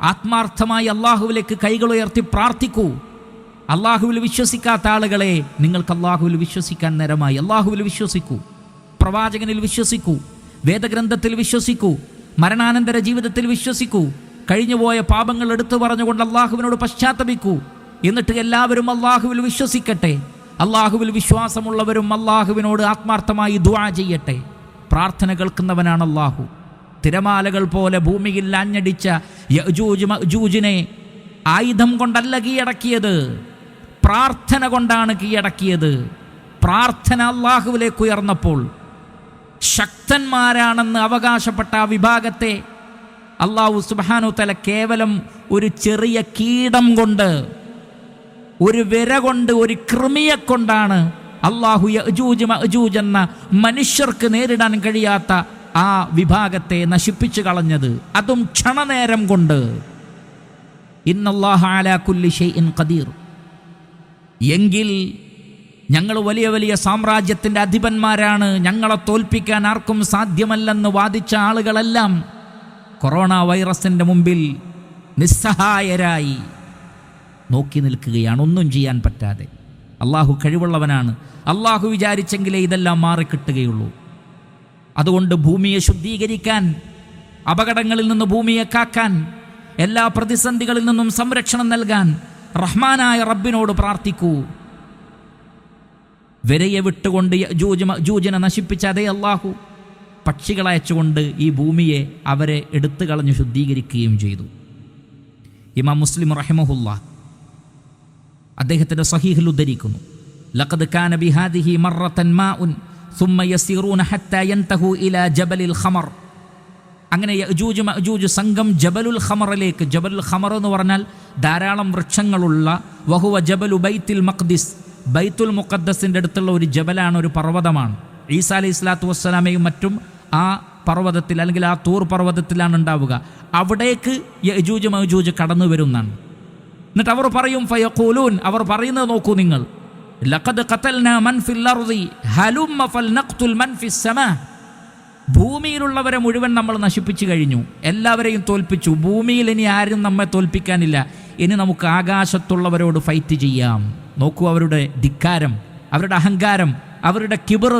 ആത്മാർത്ഥമായി അള്ളാഹുവിലേക്ക് കൈകളുയർത്തി പ്രാർത്ഥിക്കൂ. അള്ളാഹുവിൽ വിശ്വസിക്കാത്ത ആളുകളെ, നിങ്ങൾക്ക് അള്ളാഹുവിൽ വിശ്വസിക്കാൻ നേരമായി. അള്ളാഹുവിൽ വിശ്വസിക്കൂ, പ്രവാചകനിൽ വിശ്വസിക്കൂ, വേദഗ്രന്ഥത്തിൽ വിശ്വസിക്കൂ, മരണാനന്തര ജീവിതത്തിൽ വിശ്വസിക്കൂ. കഴിഞ്ഞുപോയ പാപങ്ങൾ എടുത്തു പറഞ്ഞുകൊണ്ട് അള്ളാഹുവിനോട് പശ്ചാത്തപിക്കൂ. എന്നിട്ട് എല്ലാവരും അള്ളാഹുവിൽ വിശ്വസിക്കട്ടെ. അള്ളാഹുവിൽ വിശ്വാസമുള്ളവരും അള്ളാഹുവിനോട് ആത്മാർത്ഥമായി ദുആ ചെയ്യട്ടെ. പ്രാർത്ഥന കേൾക്കുന്നവനാണ് അള്ളാഹു. തിരമാലകൾ പോലെ ഭൂമിയിൽ ആഞ്ഞടിച്ച യഅ്ജൂജ് മഅ്ജൂജിനെ ആയുധം കൊണ്ടല്ല കീഴടക്കിയത്, പ്രാർത്ഥന കൊണ്ടാണ് കീഴടക്കിയത്. പ്രാർത്ഥന അള്ളാഹുവിലേക്ക് ഉയർന്നപ്പോൾ ശക്തന്മാരാണെന്ന് അവകാശപ്പെട്ട ആ വിഭാഗത്തെ അള്ളാഹു സുബ്ഹാനഹു തആല കേവലം ഒരു ചെറിയ കീടം കൊണ്ട്, ഒരു വിര കൊണ്ട്, ഒരു കൃമിയെ കൊണ്ടാണ് അള്ളാഹു യഅ്ജൂജ് മഅ്ജൂജ് എന്ന മനുഷ്യർക്ക് നേരിടാൻ കഴിയാത്ത ആ വിഭാഗത്തെ നശിപ്പിച്ചു കളഞ്ഞത്. അതും ക്ഷണനേരം കൊണ്ട്. ഇന്നല്ലാഹ അലാ കുല്ലി ഷൈഇൻ ഖദീർ. എങ്കിൽ ഞങ്ങൾ വലിയ വലിയ സാമ്രാജ്യത്തിൻ്റെ അധിപന്മാരാണ്, ഞങ്ങളെ തോൽപ്പിക്കാൻ ആർക്കും സാധ്യമല്ലെന്ന് വാദിച്ച ആളുകളെല്ലാം കൊറോണ വൈറസിൻ്റെ മുമ്പിൽ നിസ്സഹായരായി നോക്കി നിൽക്കുകയാണ്, ഒന്നും ചെയ്യാൻ പറ്റാതെ. അള്ളാഹു കഴിവുള്ളവനാണ്. അള്ളാഹു വിചാരിച്ചെങ്കിലേ ഇതെല്ലാം മാറിക്കിട്ടുകയുള്ളൂ. അതുകൊണ്ട് ഭൂമിയെ ശുദ്ധീകരിക്കാൻ, അപകടങ്ങളിൽ നിന്ന് ഭൂമിയെ കാക്കാൻ, എല്ലാ പ്രതിസന്ധികളിൽ നിന്നും സംരക്ഷണം നൽകാൻ റഹ്മാനായ റബ്ബിനോട് പ്രാർത്ഥിക്കൂ. വരയെ വിട്ടുകൊണ്ട് യഅ്ജൂജ് മഅ്ജൂജിനെ നശിപ്പിച്ച അതേ അള്ളാഹു പക്ഷികളയച്ചുകൊണ്ട് ഈ ഭൂമിയെ അവരെ എടുത്തു കളഞ്ഞ് ശുദ്ധീകരിക്കുകയും ചെയ്തു. ഇമാം മുസ്ലിം റഹിമഹുല്ലാഹ് അദ്ദേഹത്തിൻ്റെ സ്വഹീഹിൽ ഉദ്ധരിക്കുന്നു, ലഖദ് കാന ബിഹാദിഹി മറത്തൻ മാഉൻ സുമ്മ യസിറൂന ഹത്താ യൻതഹു ഇലാ ജബലിൽ ഖമർ. അങ്ങനെ യഅ്ജൂജ് മഅ്ജൂജ് സംഘം ജബലുൽ ഖമറിലേക്ക്, ജബലുൽ ഖമർ എന്ന് പറഞ്ഞാൽ ധാരാളം വൃക്ഷങ്ങളുള്ള, വഹുവ ജബലു ബൈത്തുൽ മഖ്ദിസ്, ബൈത്തുൽ മുഖദ്ദസിൻ്റെ അടുത്തുള്ള ഒരു ജബലാണ്, ഒരു പർവ്വതമാണ്. ഈസാ അലൈഹി സ്വലാത്തു വസ്സലാമയും മറ്റും ആ പർവ്വതത്തിൽ അല്ലെങ്കിൽ ആ തൂർ പർവ്വതത്തിലാണ് ഉണ്ടാവുക. അവിടേക്ക് യഅ്ജൂജ് മഅ്ജൂജ് കടന്നു വരുന്നതാണ്. എന്നിട്ട് അവർ പറയും, ഫയഖൂലൂൻ, അവർ പറയുന്നത് നോക്കൂ നിങ്ങൾ, ലഖദ് ഖതൽനാ മൻ ഫിൽ അർളി ഹലുമ്മ ഫൽനഖ്തുൽ മൻ ഫിസ് സമാ. ഭൂമിയിലുള്ളവരെ മുഴുവൻ നമ്മൾ നശിപ്പിച്ചു കഴിഞ്ഞു, എല്ലാവരെയും തോൽപ്പിച്ചു. ഭൂമിയിൽ ഇനി ആരും നമ്മെ തോൽപ്പിക്കാനില്ല. ഇനി നമുക്ക് ആകാശത്തുള്ളവരോട് ഫൈറ്റ് ചെയ്യാം. നോക്കൂ അവരുടെ ധിക്കാരം, അവരുടെ അഹങ്കാരം, അവരുടെ കിബർ.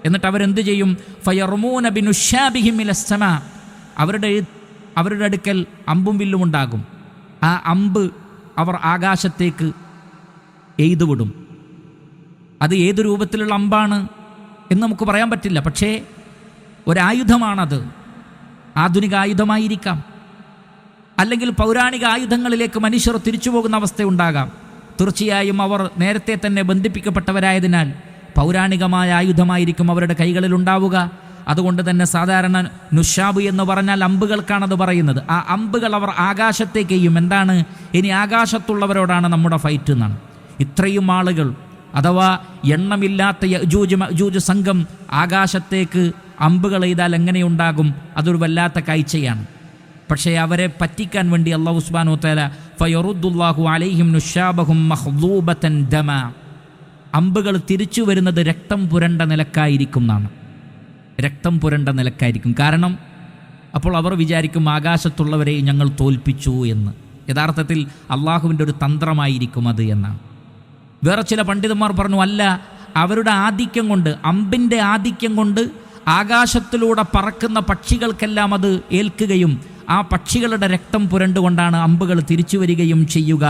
എന്നിട്ട് അവരെന്ത് ചെയ്യും? ഫയർമൂന ബിനുശാബിഹിം ഇലസ് സമാ. അവരുടെ അടുക്കൽ അമ്പും വില്ലും ഉണ്ടാകും. ആ അമ്പ് അവർ ആകാശത്തേക്ക് എയ്തുവിടും. അത് ഏത് രൂപത്തിലുള്ള അമ്പാണ് എന്ന് നമുക്ക് പറയാൻ പറ്റില്ല. പക്ഷേ ഒരായുധമാണത്. ആധുനിക ആയുധമായിരിക്കാം, അല്ലെങ്കിൽ പൗരാണിക ആയുധങ്ങളിലേക്ക് മനുഷ്യർ തിരിച്ചു പോകുന്ന അവസ്ഥയുണ്ടാകാം. തീർച്ചയായും അവർ നേരത്തെ തന്നെ ബന്ധിപ്പിക്കപ്പെട്ടവരായതിനാൽ പൗരാണികമായ ആയുധമായിരിക്കും അവരുടെ കൈകളിൽ ഉണ്ടാവുക. അതുകൊണ്ട് തന്നെ സാധാരണ നുഷാബ് എന്ന് പറഞ്ഞാൽ അമ്പുകൾക്കാണത് പറയുന്നത്. ആ അമ്പുകൾ അവർ ആകാശത്തേക്ക് എയ്യും. എന്താണ്? ഇനി ആകാശത്തുള്ളവരോടാണ് നമ്മുടെ ഫൈറ്റ് എന്നാണ്. ഇത്രയും ആളുകൾ, അഥവാ എണ്ണമില്ലാത്ത യഅ്ജൂജ് മഅ്ജൂജ് സംഘം ആകാശത്തേക്ക് അമ്പുകൾ എയ്താൽ എങ്ങനെയുണ്ടാകും? അതൊരു വല്ലാത്ത കാഴ്ചയാണ്. പക്ഷേ അവരെ പറ്റിക്കാൻ വേണ്ടി അല്ലാഹു സുബ്ഹാനഹു വതആല ഫയറുദ്ദുല്ലാഹു അലൈഹിം നുശാബഹും മഖ്ദൂബതൻ ദമ. അമ്പുകൾ തിരിച്ചു വരുന്നത് രക്തം പുരണ്ട നിലക്കായിരിക്കും എന്നാണ്. രക്തം പുരണ്ട നിലക്കായിരിക്കും. കാരണം അപ്പോൾ അവർ വിചാരിക്കും ആകാശത്തുള്ളവരെ ഞങ്ങൾ തോൽപ്പിച്ചു എന്ന്. യഥാർത്ഥത്തിൽ അള്ളാഹുവിൻ്റെ ഒരു തന്ത്രമായിരിക്കും അത് എന്നാണ്. വേറെ ചില പണ്ഡിതന്മാർ പറഞ്ഞു, അല്ല, അവരുടെ ആധിക്യം കൊണ്ട്, അമ്പിൻ്റെ ആധിക്യം കൊണ്ട് ആകാശത്തിലൂടെ പറക്കുന്ന പക്ഷികൾക്കെല്ലാം അത് ഏൽക്കുകയും ആ പക്ഷികളുടെ രക്തം പുരണ്ടുകൊണ്ടാണ് അമ്പുകൾ തിരിച്ചു വരികയും ചെയ്യുക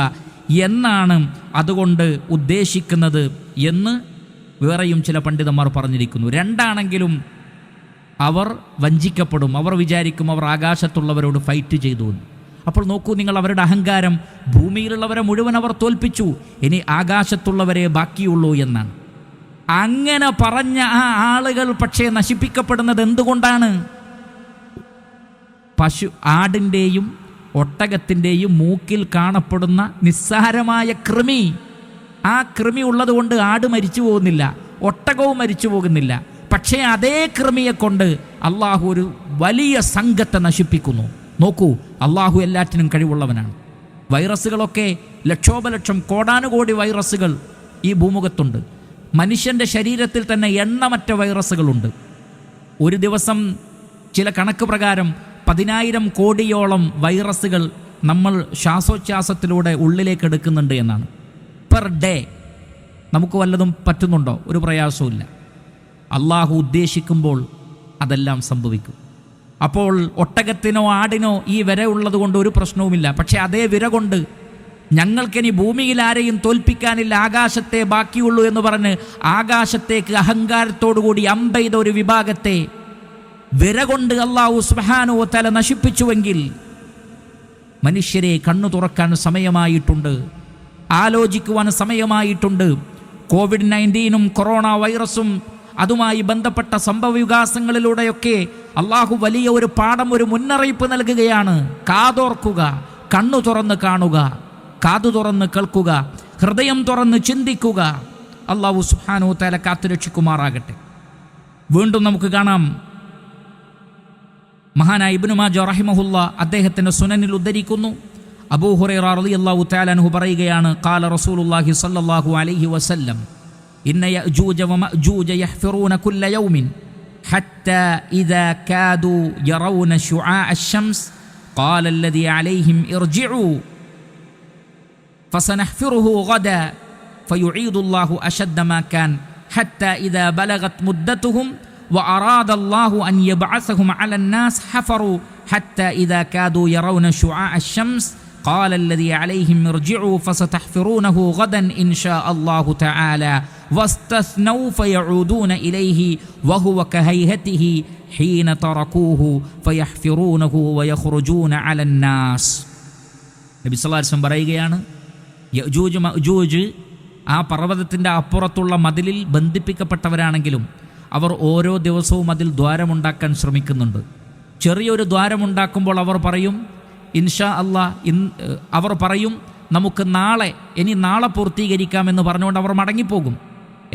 എന്നാണ് അതുകൊണ്ട് ഉദ്ദേശിക്കുന്നത് എന്ന് വേറെയും ചില പണ്ഡിതന്മാർ പറഞ്ഞിരിക്കുന്നു. രണ്ടാണെങ്കിലും അവർ വഞ്ചിക്കപ്പെടും. അവർ വിചാരിക്കും അവർ ആകാശത്തുള്ളവരോട് ഫൈറ്റ് ചെയ്തു എന്ന്. അപ്പോൾ നോക്കൂ നിങ്ങൾ, അവരുടെ അഹങ്കാരം, ഭൂമിയിലുള്ളവരെ മുഴുവൻ അവർ തോൽപ്പിച്ചു, ഇനി ആകാശത്തുള്ളവരെ ബാക്കിയുള്ളൂ എന്നാണ്. അങ്ങനെ പറഞ്ഞ ആ ആളുകൾ പക്ഷേ നശിപ്പിക്കപ്പെടുന്നത് എന്തുകൊണ്ടാണ്? ആടിൻ്റെയും ഒട്ടകത്തിൻ്റെയും മൂക്കിൽ കാണപ്പെടുന്ന നിസ്സാരമായ കൃമി, ആ കൃമി ഉള്ളതുകൊണ്ട് ആട് മരിച്ചു പോകുന്നില്ല, ഒട്ടകവും മരിച്ചു പോകുന്നില്ല. പക്ഷേ അതേ കൃമിയെ കൊണ്ട് അള്ളാഹു ഒരു വലിയ സംഘത്തെ നശിപ്പിക്കുന്നു. നോക്കൂ, അള്ളാഹു എല്ലാറ്റിനും കഴിവുള്ളവനാണ്. വൈറസുകളൊക്കെ ലക്ഷോപലക്ഷം കോടാനുകോടി വൈറസുകൾ ഈ ഭൂമുഖത്തുണ്ട്. മനുഷ്യൻ്റെ ശരീരത്തിൽ തന്നെ എണ്ണമറ്റ വൈറസുകളുണ്ട്. ഒരു ദിവസം ചില കണക്ക് പ്രകാരം 10,000 കോടിയോളം വൈറസുകൾ നമ്മൾ ശ്വാസോച്ഛ്വാസത്തിലൂടെ ഉള്ളിലേക്ക് എടുക്കുന്നുണ്ട് എന്നാണ്. പെർ ഡേ നമുക്ക് വല്ലതും പറ്റുന്നുണ്ടോ? ഒരു പ്രയാസവും. അള്ളാഹു ഉദ്ദേശിക്കുമ്പോൾ അതെല്ലാം സംഭവിക്കും. അപ്പോൾ ഒട്ടകത്തിനോ ആടിനോ ഈ വിര ഉള്ളത് കൊണ്ട് ഒരു പ്രശ്നവുമില്ല. പക്ഷേ അതേ വിര കൊണ്ട് ഞങ്ങൾക്കിനി ഭൂമിയിൽ ആരെയും തോൽപ്പിക്കാനില്ല, ആകാശത്തെ ബാക്കിയുള്ളൂ എന്ന് പറഞ്ഞ് ആകാശത്തേക്ക് അഹങ്കാരത്തോടുകൂടി അമ്പെയ്ത ഒരു വിഭാഗത്തെ വിര കൊണ്ട് അല്ലാഹു സുബ്ഹാനഹു വ തആല നശിപ്പിച്ചുവെങ്കിൽ മനുഷ്യരെ കണ്ണു തുറക്കാൻ സമയമായിട്ടുണ്ട്, ആലോചിക്കുവാൻ സമയമായിട്ടുണ്ട്. കോവിഡ്-19 കൊറോണ വൈറസും അതുമായി ബന്ധപ്പെട്ട സംഭവവികാസങ്ങളിലൂടെയൊക്കെ അള്ളാഹു വലിയ ഒരു പാഠം, ഒരു മുന്നറിയിപ്പ് നൽകുകയാണ്. കാതോർക്കുക, കണ്ണു തുറന്ന് കാണുക, കാതു തുറന്ന് കേൾക്കുക, ഹൃദയം തുറന്ന് ചിന്തിക്കുക. അള്ളാഹു സുബ്ഹാനഹു വ തആല കാത്തുരക്ഷിക്കുമാറാകട്ടെ. വീണ്ടും നമുക്ക് കാണാം, മഹാനായ ഇബ്നു മാജ റഹിമഹുല്ലാ അദ്ദേഹത്തിൻ്റെ സുനനിൽ ഉദ്ധരിക്കുന്നു, അബൂ ഹുറൈറ റളിയല്ലാഹു തആല അൻഹു പറയുകയാണ്, ഖാല റസൂലുള്ളാഹി സ്വല്ലല്ലാഹു അലൈഹി വസല്ലം ഇന്ന യഅജൂജ വമഅജൂജ യഹ്ഫിറൂന കുല്ല യൗമിൻ ഹത്താ ഇദാ കാദു യറൗന ശുആഅ അശ്-ശംസ് ഖാല അല്ലദീ അലൈഹിം ഇർജിഉ ഫസനഹ്ഫിറുഹു ഗദാ ഫയുഈദു അല്ലാഹു അശദ്ദ മാ കാൻ ഹത്താ ഇദാ ബലഗത് മുദ്ദതുഹും وأراد الله أن يبعثهم على الناس حفروا حتى إذا كادوا يرون شعاع الشمس قال الذي عليهم ارجعوا فستحفرونه غدا إن شاء الله تعالى واستثنوا فيعودون إليه وهو كهيئته حين تركوه فيحفرونه ويخرجون على الناس. നബി സല്ലല്ലാഹു അലൈഹി വസല്ലം പറയുകയാണ്, യഅജൂജ് മഅജൂജ് ആ പർവ്വതത്തിൻ്റെ അപ്പുറത്തുള്ള മതിലിൽ ബന്ധിപ്പിക്കപ്പെട്ടവരാണെങ്കിലും അവർ ഓരോ ദിവസവും അതിൽ ദ്വാരമുണ്ടാക്കാൻ ശ്രമിക്കുന്നുണ്ട്. ചെറിയൊരു ദ്വാരമുണ്ടാക്കുമ്പോൾ അവർ പറയും ഇൻഷാ അല്ലാ, അവർ പറയും നമുക്ക് നാളെ പൂർത്തീകരിക്കാമെന്ന് പറഞ്ഞുകൊണ്ട് അവർ മടങ്ങിപ്പോകും.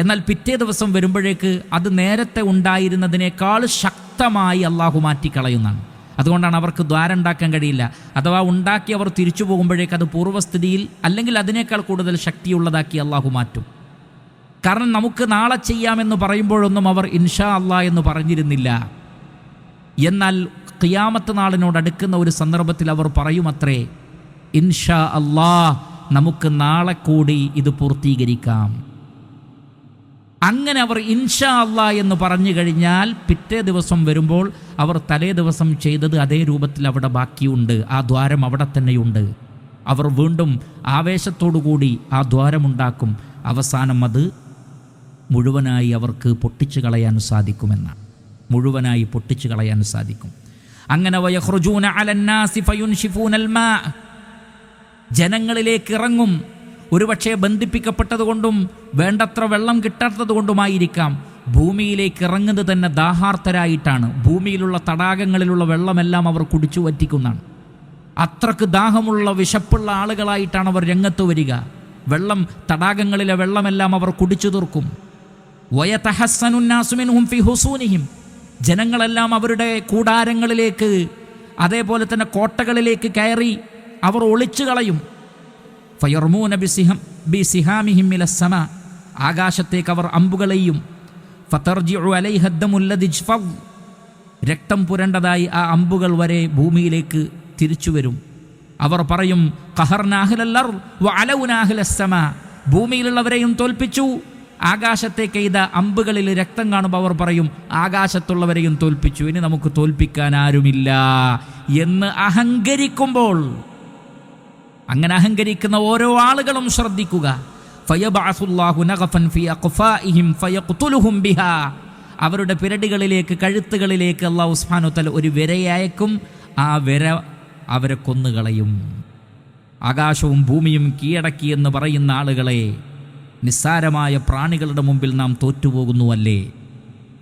എന്നാൽ പിറ്റേ ദിവസം വരുമ്പോഴേക്ക് അത് നേരത്തെ ഉണ്ടായിരുന്നതിനേക്കാൾ ശക്തമായി അള്ളാഹു മാറ്റിക്കളയുന്നതാണ്. അതുകൊണ്ടാണ് അവർക്ക് ദ്വാരം ഉണ്ടാക്കാൻ കഴിയില്ല. അഥവാ ഉണ്ടാക്കി അവർ തിരിച്ചു പോകുമ്പോഴേക്ക് അത് പൂർവ്വസ്ഥിതിയിൽ അല്ലെങ്കിൽ അതിനേക്കാൾ കൂടുതൽ ശക്തിയുള്ളതാക്കി അള്ളാഹു മാറ്റും. കാരണം നമുക്ക് നാളെ ചെയ്യാമെന്ന് പറയുമ്പോഴൊന്നും അവർ ഇൻഷാ അല്ലാ എന്ന് പറഞ്ഞിരുന്നില്ല. എന്നാൽ ഖിയാമത്ത് നാളിനോടടുക്കുന്ന ഒരു സന്ദർഭത്തിൽ അവർ പറയുമത്രേ, ഇൻഷാ അല്ലാ, നമുക്ക് നാളെ കൂടി ഇത് പൂർത്തീകരിക്കാം. അങ്ങനെ അവർ ഇൻഷാ അല്ലാ എന്ന് പറഞ്ഞു കഴിഞ്ഞാൽ പിറ്റേ ദിവസം വരുമ്പോൾ അവർ തലേ ദിവസം ചെയ്തത് അതേ രൂപത്തിൽ അവിടെ ബാക്കിയുണ്ട്, ആ ദ്വാരം അവിടെ തന്നെയുണ്ട്. അവർ വീണ്ടും ആവേശത്തോടുകൂടി ആ ദ്വാരമുണ്ടാക്കും. അവസാനം അത് മുഴുവനായി അവർക്ക് പൊട്ടിച്ചു കളയാൻ സാധിക്കുമെന്നാണ്. മുഴുവനായി പൊട്ടിച്ചു കളയാൻ സാധിക്കും. അങ്ങനെ വയഖ്റുജൂന അലന്നാസി ഫയുൻഷിഫൂനൽ മാ, ജനങ്ങളിലേക്ക് ഇറങ്ങും. ഒരുപക്ഷെ ബന്ധിപ്പിക്കപ്പെട്ടതുകൊണ്ടും വേണ്ടത്ര വെള്ളം കിട്ടാത്തതുകൊണ്ടുമായിരിക്കാം ഭൂമിയിലേക്ക് ഇറങ്ങുന്നത് തന്നെ ദാഹാർത്തരായിട്ടാണ്. ഭൂമിയിലുള്ള തടാകങ്ങളിലുള്ള വെള്ളമെല്ലാം അവർ കുടിച്ചു വറ്റിക്കുന്നതാണ്. അത്രക്ക് ദാഹമുള്ള വിശപ്പുള്ള ആളുകളായിട്ടാണ് അവർ രംഗത്ത് വരിക. വെള്ളം, തടാകങ്ങളിലെ വെള്ളമെല്ലാം അവർ കുടിച്ചു തീർക്കും. വയതഹസ്സനുന്നാസു മിൻഹും ഫീ ഹുസൂനിഹിം, ജനങ്ങളെല്ലാം അവരുടെ കൂടാരങ്ങളിലേക്ക് അതേപോലെ തന്നെ കോട്ടകളിലേക്ക് കയറി അവർ ഒളിച്ചു കളയും. ഫയർമൂന ബിസിഹാമിഹിം ഇലസ്സമാ, ആകാശത്തേക്ക് അവർ അമ്പുകളെയും. ഫതർജിഉ അലൈഹ അദ്ദമുല്ലദി ജ്ഫദ്, രക്തം പുരണ്ടതായി ആ അമ്പുകൾ വരെ ഭൂമിയിലേക്ക് തിരിച്ചു വരും. അവർ പറയും ഖഹർനാ അഹ്ലൽ അർദ് വഅലൗനാ അഹ്ലസ് സമാ, ഭൂമിയിലുള്ളവരെയും തോൽപ്പിച്ചു. ആകാശത്തേക്ക് എയ്ത അമ്പുകളിൽ രക്തം കാണുമ്പോൾ അവർ പറയും ആകാശത്തുള്ളവരെയും തോൽപ്പിച്ചു, ഇനി നമുക്ക് തോൽപ്പിക്കാൻ ആരുമില്ല എന്ന് അഹങ്കരിക്കുമ്പോൾ, അങ്ങനെ അഹങ്കരിക്കുന്ന ഓരോ ആളുകളും ശ്രദ്ധിക്കുക. ഫയബഅസുല്ലാഹു നഗഫൻ ഫീ അഖ്ഫാഇഹിം ഫയഖ്തുലുഹും ബിഹാ, അവരുടെ പിരടികളിലേക്ക്, കഴുത്തുകളിലേക്ക് അല്ലാഹു സുബ്ഹാനഹു വ തആല ഒരു വിരയയക്കും. ആ വിര അവരെ കൊന്നുകളയും. ആകാശവും ഭൂമിയും കീഴടക്കി എന്ന് പറയുന്ന ആളുകളെ, നിസ്സാരമായ പ്രാണികളുടെ മുമ്പിൽ നാം തോറ്റുപോകുന്നുവല്ലേ?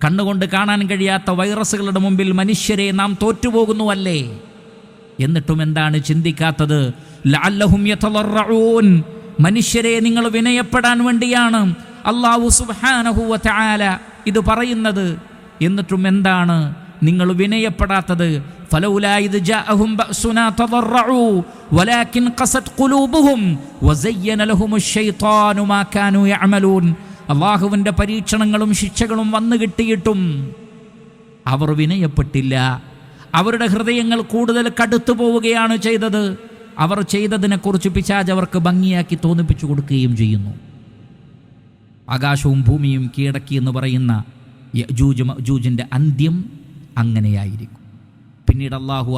കണ്ണുകൊണ്ട് കാണാൻ കഴിയാത്ത വൈറസുകളുടെ മുമ്പിൽ മനുഷ്യരെ നാം തോറ്റുപോകുന്നുവല്ലേ? എന്നിട്ടും എന്താണ് ചിന്തിക്കാത്തത്? ലഅല്ലഹും യതളറഊൻ, മനുഷ്യരെ നിങ്ങൾ വിനയപ്പെടാൻ വേണ്ടിയാണ് അല്ലാഹു സുബ്ഹാനഹു വ തആല ഇത് പറയുന്നത്. എന്നിട്ടും എന്താണ് നിങ്ങൾ വിനയപ്പെടാത്തത്? ഫലൗലാ ഇദ് ജാഅഹും ബഅസുനാ തദറഉ വലാകിൻ ഖസത് ഖുലൂബുഹും വസയ്യന ലഹുമുശ് ശൈത്താനു മാ കാനൂ യഅമലൂൻ. അല്ലാഹുവിൻ്റെ പരീക്ഷണങ്ങളും ശിക്ഷകളും വന്നു കിട്ടിയിട്ടും അവർ വിനയപ്പെട്ടില്ല. അവരുടെ ഹൃദയങ്ങൾ കൂടുതൽ കടുത്തു പോവുകയാണ് ചെയ്തത്. അവർ ചെയ്തതിനെക്കുറിച്ച് പിശാച് അവർക്ക് ഭംഗിയാക്കി തോന്നിപ്പിച്ചു കൊടുക്കുകയും ചെയ്യുന്നു. ആകാശവും ഭൂമിയും കീഴടക്കി എന്ന് പറയുന്ന യജൂജ് മഅജൂജിൻ്റെ അന്ത്യം അങ്ങനെയായിരിക്കും. പിന്നീട് അള്ളാഹു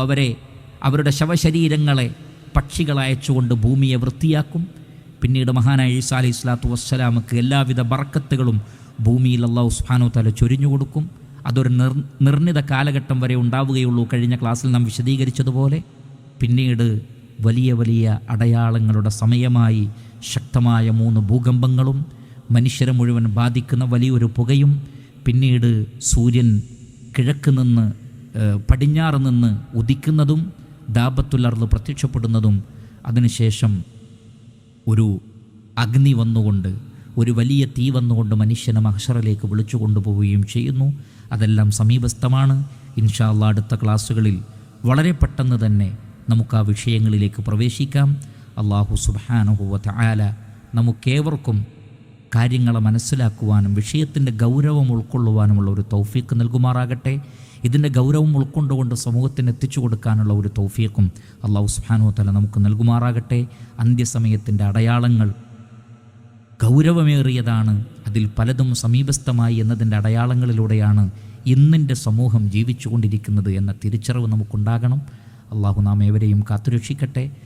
അവരുടെ ശവശരീരങ്ങളെ പക്ഷികളയച്ചുകൊണ്ട് ഭൂമിയെ വൃത്തിയാക്കും. പിന്നീട് മഹാനായ ഈസാ അലൈഹി സ്വലാത്തു വസ്സലാമക്ക് എല്ലാവിധ ബർക്കത്തുകളും ഭൂമിയിൽ അള്ളാഹു സുബ്ഹാനഹു വ തആല ചൊരിഞ്ഞു കൊടുക്കും. അതൊരു നിർണിത കാലഘട്ടം വരെ ഉണ്ടാവുകയുള്ളൂ. കഴിഞ്ഞ ക്ലാസ്സിൽ നാം വിശദീകരിച്ചതുപോലെ പിന്നീട് വലിയ വലിയ അടയാളങ്ങളുടെ സമയമായി ശക്തമായ 3 ഭൂകമ്പങ്ങളും മനുഷ്യരെ മുഴുവൻ ബാധിക്കുന്ന വലിയൊരു പുകയും, പിന്നീട് സൂര്യൻ കിഴക്ക് നിന്ന് പടിഞ്ഞാറ് നിന്ന് ഉദിക്കുന്നതും ദാബത്തുൽ അർള് പ്രത്യക്ഷപ്പെടുന്നതും, അതിനുശേഷം ഒരു അഗ്നി വന്നുകൊണ്ട്, ഒരു വലിയ തീ വന്നുകൊണ്ട് മനുഷ്യനെ മഹ്ശറിലേക്ക് വിളിച്ചു കൊണ്ടുപോവുകയും ചെയ്യുന്നു. അതെല്ലാം സമീപസ്ഥമാണ്. ഇൻഷാ അല്ലാഹ് അടുത്ത ക്ലാസ്സുകളിൽ വളരെ പെട്ടെന്ന് തന്നെ നമുക്ക് ആ വിഷയങ്ങളിലേക്ക് പ്രവേശിക്കാം. അല്ലാഹു സുബ്ഹാനഹു വ തആല നമുക്കേവർക്കും കാര്യങ്ങളെ മനസ്സിലാക്കുവാനും വിഷയത്തിൻ്റെ ഗൗരവം ഉൾക്കൊള്ളുവാനുമുള്ള ഒരു തൗഫീഖ് നൽകുമാറാകട്ടെ. ഇതിൻ്റെ ഗൗരവം ഉൾക്കൊണ്ടുകൊണ്ട് സമൂഹത്തിന് എത്തിച്ചു കൊടുക്കാനുള്ള ഒരു തൗഫീഖും അല്ലാഹു സുബ്ഹാനഹു വ തആല നമുക്ക് നൽകുമാറാകട്ടെ. അന്ത്യസമയത്തിൻ്റെ അടയാളങ്ങൾ ഗൗരവമേറിയതാണ്. അതിൽ പലതും സമീപസ്ഥമായി എന്നതിൻ്റെ അടയാളങ്ങളിലൂടെയാണ് ഇന്നിൻ്റെ സമൂഹം ജീവിച്ചു കൊണ്ടിരിക്കുന്നത് എന്ന തിരിച്ചറിവ് നമുക്കുണ്ടാകണം. അല്ലാഹു നാം ഏവരെയും കാത്തുരക്ഷിക്കട്ടെ.